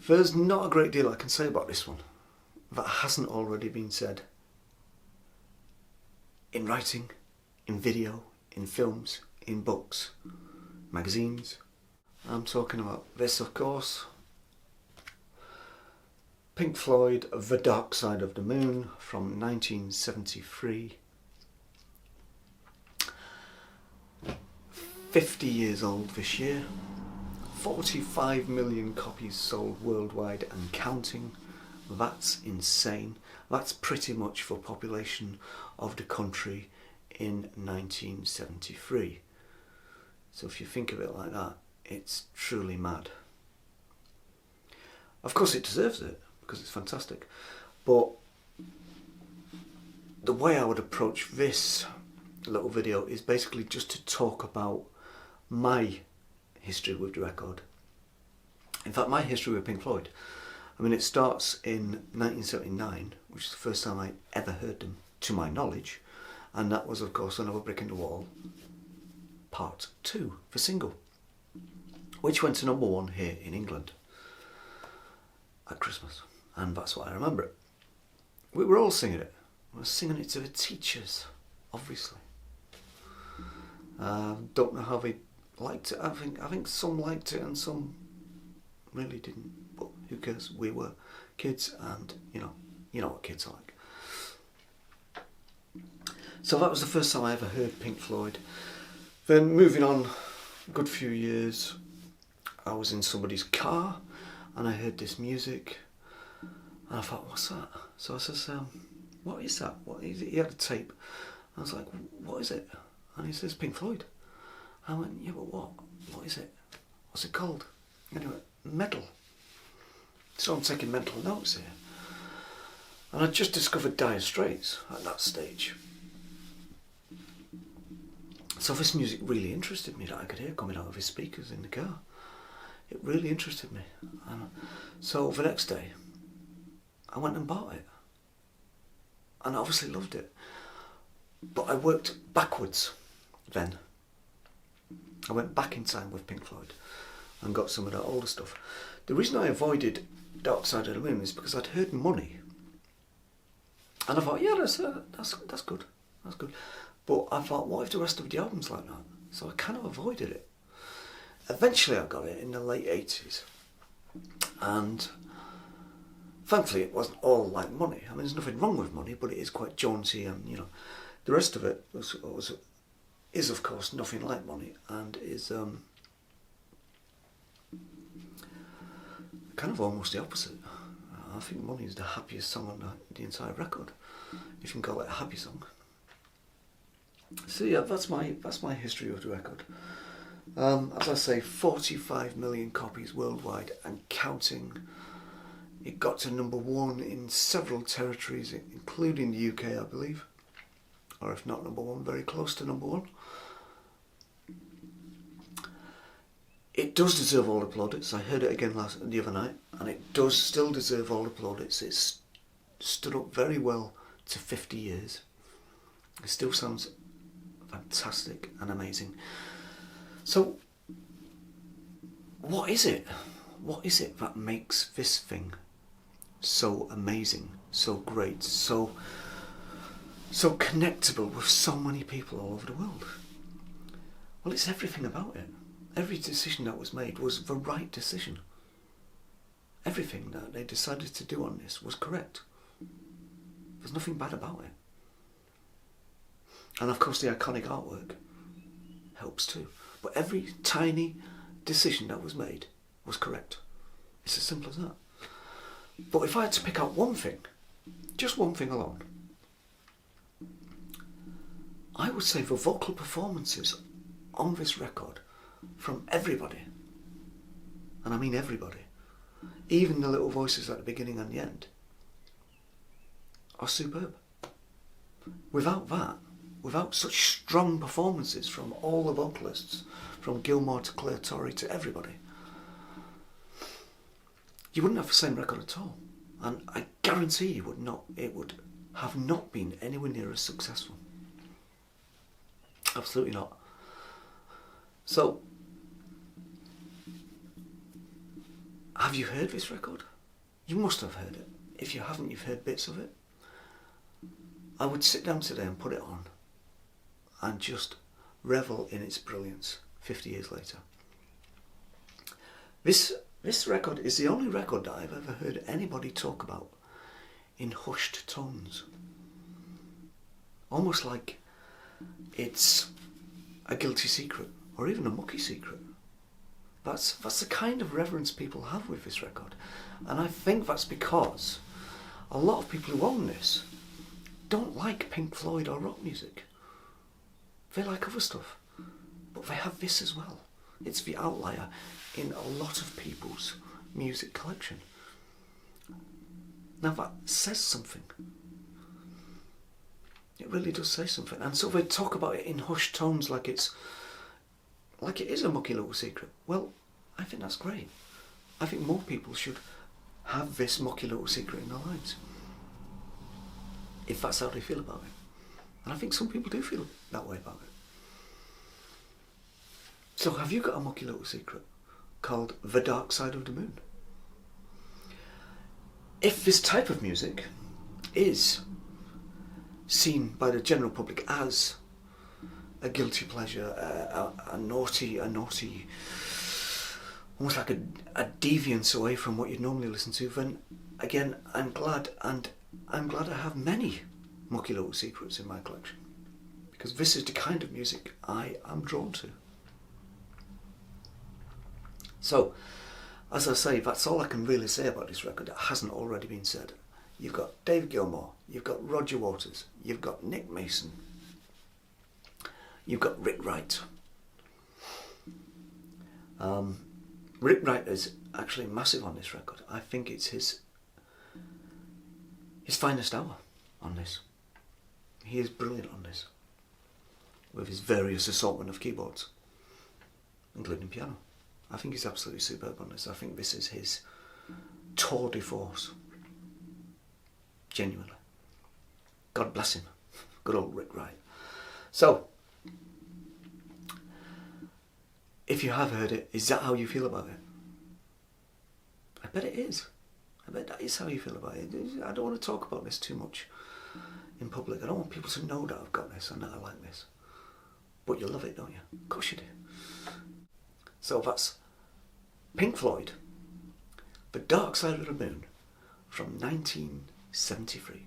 There's not a great deal I can say about this one that hasn't already been said in writing, in video, in films, in books, magazines. I'm talking about this, of course. Pink Floyd, The Dark Side of the Moon from 1973. 50 years old this year. 45 million copies sold worldwide and counting. That's insane. That's pretty much the population of the country in 1973. So if you think of it like that, it's truly mad. Of course it deserves it, because it's fantastic. But the way I would approach this little video is basically just to talk about my history with the record. In fact, my history with Pink Floyd, I mean, it starts in 1979, which is the first time I ever heard them, to my knowledge, and that was, of course, Another Brick in the Wall, Part 2, the single, which went to #1 here in England at Christmas, and that's what I remember it. We were all singing it. We were singing it to the teachers, obviously. Don't know how they liked it. I think some liked it and some really didn't, but who cares? We were kids, and you know what kids are like. So that was the first time I ever heard Pink Floyd. Then moving on a good few years, I was in somebody's car and I heard this music and I thought, what's that? So I says, what is that? What is it? He had a tape. I was like, what is it? And he says, Pink Floyd. I went, yeah, but what? What is it? What's it called? Anyway, Metal. So I'm taking mental notes here. And I just discovered Dire Straits at that stage. So this music really interested me, that I could hear coming out of his speakers in the car. It really interested me. And so the next day, I went and bought it. And I obviously loved it. But I worked backwards then. I went back in time with Pink Floyd and got some of that older stuff. The reason I avoided Dark Side of the Moon is because I'd heard Money. And I thought, yeah, that's good. That's good. But I thought, what if the rest of the album's like that? So I kind of avoided it. Eventually I got it in the late 80s. And thankfully it wasn't all like Money. I mean, there's nothing wrong with Money, but it is quite jaunty, and the rest of it is of course nothing like Money, and is kind of almost the opposite. I think Money is the happiest song on the entire record, if you can call it a happy song. So yeah, that's my history of the record. As I say, 45 million copies worldwide and counting. It got to #1 in several territories, including the UK, I believe. Or if not #1, very close to #1. It does deserve all the plaudits. I heard it again the other night, and it does still deserve all the plaudits. It's stood up very well to 50 years. It still sounds fantastic and amazing. So, what is it? What is it that makes this thing so amazing, so great, so connectable with so many people all over the world? Well, it's everything about it. Every decision that was made was the right decision. Everything that they decided to do on this was correct. There's nothing bad about it. And of course the iconic artwork helps too. But every tiny decision that was made was correct. It's as simple as that. But if I had to pick out one thing, just one thing alone, I would say the vocal performances on this record from everybody, and I mean everybody, even the little voices at the beginning and the end, are superb. Without that, without such strong performances from all the vocalists, from Gilmour to Clare Torrey to everybody, you wouldn't have the same record at all. And I guarantee you it would have not been anywhere near as successful. Absolutely not. So, Have you heard this record? You must have heard it. If you haven't, you've heard bits of it. I would sit down today and put it on and just revel in its brilliance 50 years later. This record is the only record that I've ever heard anybody talk about in hushed tones. Almost like it's a guilty secret or even a mucky secret. That's the kind of reverence people have with this record. And I think that's because a lot of people who own this don't like Pink Floyd or rock music. They like other stuff. But they have this as well. It's the outlier in a lot of people's music collection. Now that says something. It really does say something. And so they talk about it in hushed tones like it is a mucky little secret. Well, I think that's great. I think more people should have this mucky little secret in their lives, if that's how they feel about it. And I think some people do feel that way about it. So have you got a mucky little secret called The Dark Side of the Moon? If this type of music is seen by the general public as a guilty pleasure, a naughty, almost like a deviance away from what you'd normally listen to, then again, I'm glad I have many mucky little secrets in my collection, because this is the kind of music I am drawn to. So, as I say, that's all I can really say about this record that hasn't already been said. You've got David Gilmour, you've got Roger Waters, you've got Nick Mason, you've got Rick Wright. Rick Wright is actually massive on this record. I think it's his finest hour on this. He is brilliant on this, with his various assortment of keyboards, including piano. I think he's absolutely superb on this. I think this is his tour de force. Genuinely. God bless him. Good old Rick Wright. So, if you have heard it, is that how you feel about it? I bet it is. I bet that is how you feel about it. I don't want to talk about this too much in public. I don't want people to know that I've got this and that I like this. But you love it, don't you? Of course you do. So that's Pink Floyd, The Dark Side of the Moon, from 1973.